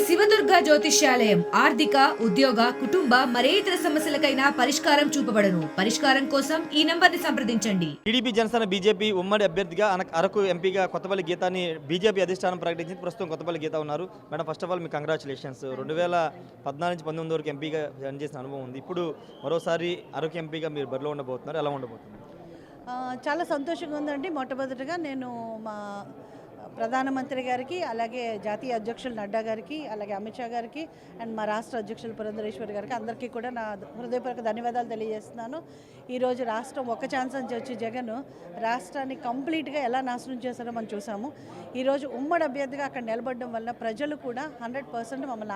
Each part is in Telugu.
శివదుర్గ జ్యోతిష్యాలయం ఆర్థిక ఉద్యోగ కుటుంబ మరే ఇతర సమస్యలకైనా పరిష్కారం చూపబడను. పరిష్కారం కోసం ఈ నంబర్ని సంప్రదించండి. టీడీపీ జనసేన బీజేపీ ఉమ్మడి అభ్యర్థిగా అరకు ఎంపీగా కొత్తపల్లి గీతాని బీజేపీ అధిష్టానం ప్రకటించింది. ప్రస్తుతం కొత్తపల్లి గీత ఉన్నారు. మేడం, ఫస్ట్ ఆఫ్ ఆల్ మీకు కంగ్రాచులేషన్స్. 2014 నుంచి 19 వరకు ఎంపీగా పనిచేసిన అనుభవం ఉంది. ఇప్పుడు మరోసారి అరకు ఎంపీగా మీరు బరిలో ఉండబోతున్నారు. ఎలా ఉండబోతున్నారు? చాలా సంతోషంగా ఉందండి. మొట్టమొదటిగా నేను మా ప్రధానమంత్రి గారికి, అలాగే జాతీయ అధ్యక్షులు నడ్డా గారికి, అలాగే అమిత్ షా గారికి అండ్ మా రాష్ట్ర అధ్యక్షులు పురంధరేశ్వరి గారికి అందరికీ కూడా నా హృదయపూర్వక ధన్యవాదాలు తెలియజేస్తున్నాను. ఈరోజు రాష్ట్రం ఒక్క ఛాన్స్ అని వచ్చి జగన్ రాష్ట్రాన్ని కంప్లీట్గా ఎలా నాశనం చేశారో మనం చూసాము. ఈరోజు ఉమ్మడి అభ్యర్థిగా అక్కడ నిలబడడం వల్ల ప్రజలు కూడా 100% మమ్మల్ని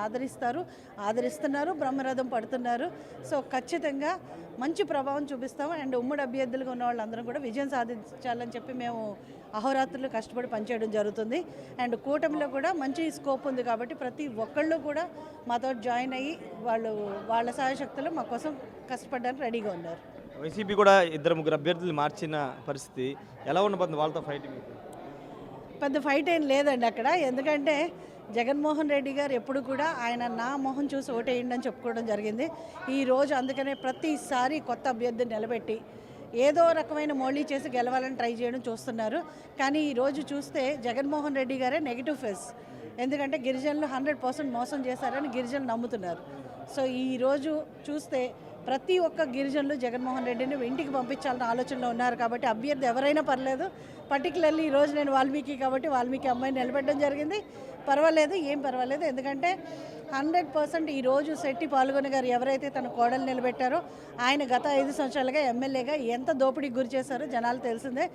ఆదరిస్తున్నారు, బ్రహ్మరథం పడుతున్నారు. సో ఖచ్చితంగా మంచి ప్రభావం చూపిస్తాము. అండ్ ఉమ్మడి అభ్యర్థులుగా ఉన్న వాళ్ళందరం కూడా విజయం సాధించాలని చెప్పి మేము అహోరాత్రులు కష్టపడి పనిచేయడం జరుగుతుంది. అండ్ కూటమిలో కూడా మంచి స్కోప్ ఉంది కాబట్టి ప్రతి ఒక్కళ్ళు కూడా మాతో జాయిన్ అయ్యి వాళ్ళ సహాయశక్తులు మా కోసం కష్టపడడానికి రెడీగా ఉన్నారు. వైసీపీ కూడా 2-3 అభ్యర్థులు మార్చిన పరిస్థితి ఎలా ఉండబోతుంది వాళ్ళతో ఫైట్? పెద్ద ఫైట్ ఏం లేదండి అక్కడ. ఎందుకంటే జగన్మోహన్ రెడ్డి గారు ఎప్పుడు కూడా ఆయన నా మొహం చూసి ఓటేయండి అని చెప్పుకోవడం జరిగింది. ఈరోజు అందుకనే ప్రతిసారి కొత్త అభ్యర్థిని నిలబెట్టి ఏదో రకమైన మోడీ చేసి గెలవాలని ట్రై చేయడం చూస్తున్నారు. కానీ ఈరోజు చూస్తే జగన్మోహన్ రెడ్డి గారే నెగిటివ్ ఫేస్. ఎందుకంటే గిరిజనులు 100% మోసం చేశారని గిరిజనులు నమ్ముతున్నారు. సో ఈరోజు చూస్తే ప్రతి ఒక్క గిరిజనులు జగన్మోహన్ రెడ్డిని ఇంటికి పంపించాలన్న ఆలోచనలో ఉన్నారు. కాబట్టి అభ్యర్థి ఎవరైనా పర్లేదు. పర్టికులర్లీ ఈరోజు నేను వాల్మీకి కాబట్టి వాల్మీకి అమ్మాయిని నిలబెట్టడం జరిగింది. ఏం పర్వాలేదు. ఎందుకంటే 100% ఈరోజు శెట్టి పాల్గొని గారు ఎవరైతే తన కోడలు నిలబెట్టారో ఆయన గత 5 సంవత్సరాలుగా ఎమ్మెల్యేగా ఎంత దోపిడీకి గురి చేశారో జనాలు తెలిసిందే.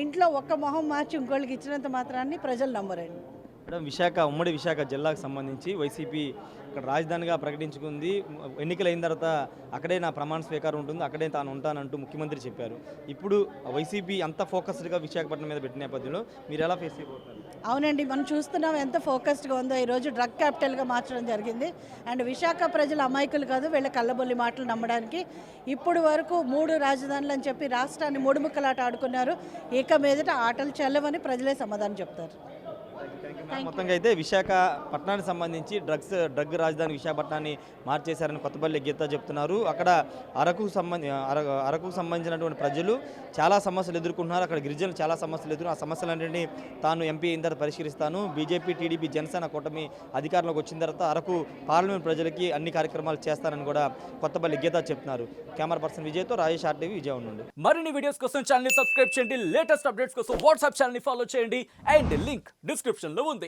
ఇంట్లో ఒక్క మొహం మార్చి ఇంకోళ్ళకి ఇచ్చినంత మాత్రాన్ని ప్రజలు నమ్మరండి. మేడం, ఉమ్మడి విశాఖ జిల్లాకు సంబంధించి వైసీపీ ఇక్కడ రాజధానిగా ప్రకటించుకుంది. ఎన్నికలైన తర్వాత అక్కడే నా ప్రమాణ స్వీకారం ఉంటుంది, అక్కడే తాను ఉంటానంటూ ముఖ్యమంత్రి చెప్పారు. ఇప్పుడు వైసీపీ అంత ఫోకస్డ్గా విశాఖపట్నం మీద పెట్టిన నేపథ్యంలో మీరు ఎలా ఫేస్ చేయబోతున్నారు? అవునండి, మనం చూస్తున్నాం ఎంత ఫోకస్డ్గా ఉందో. ఈరోజు డ్రగ్ క్యాపిటల్గా మార్చడం జరిగింది. అండ్ విశాఖ ప్రజలు అమాయకులు కాదు వీళ్ళ కళ్ళబొల్లి మాటలు నమ్మడానికి. ఇప్పుడు వరకు 3 రాజధానులు అని చెప్పి రాష్ట్రాన్ని 3 ముక్కలాట ఆడుకున్నారు. ఇక మీదట ఆటలు చెల్లవని ప్రజలే సమాధానం చెప్తారు. మొత్తంగా అయితే విశాఖపట్నానికి సంబంధించి డ్రగ్ రాజధాని విశాఖపట్నాన్ని మార్చేశారని కొత్తపల్లి గీత చెప్తున్నారు. అక్కడ అరకుకు సంబంధించినటువంటి ప్రజలు చాలా సమస్యలు ఎదుర్కొంటున్నారు. అక్కడ గిరిజనులు చాలా సమస్యలు ఆ సమస్యలన్నింటినీ తాను ఎంపీ అయిన తర్వాత పరిష్కరిస్తాను. బీజేపీ టీడీపీ జనసేన కూటమి అధికారంలోకి వచ్చిన తర్వాత అరకు పార్లమెంట్ ప్రజలకి అన్ని కార్యక్రమాలు చేస్తానని కూడా కొత్తపల్లి గీత చెప్తున్నారు. కెమెరా పర్సన్ విజయ్తో రాజేష్ RTV విజయవాడ నుండి. మరిన్ని వీడియోస్ కోసం ఛానల్ ని సబ్స్క్రైబ్ చేయండి. లేటెస్ట్ అప్డేట్స్ కోసం వాట్సాప్ ఛానల్ ని ఫాలో చేయండి. అండ్ లింక్ డిస్క్రిప్షన్ లో ఉంది.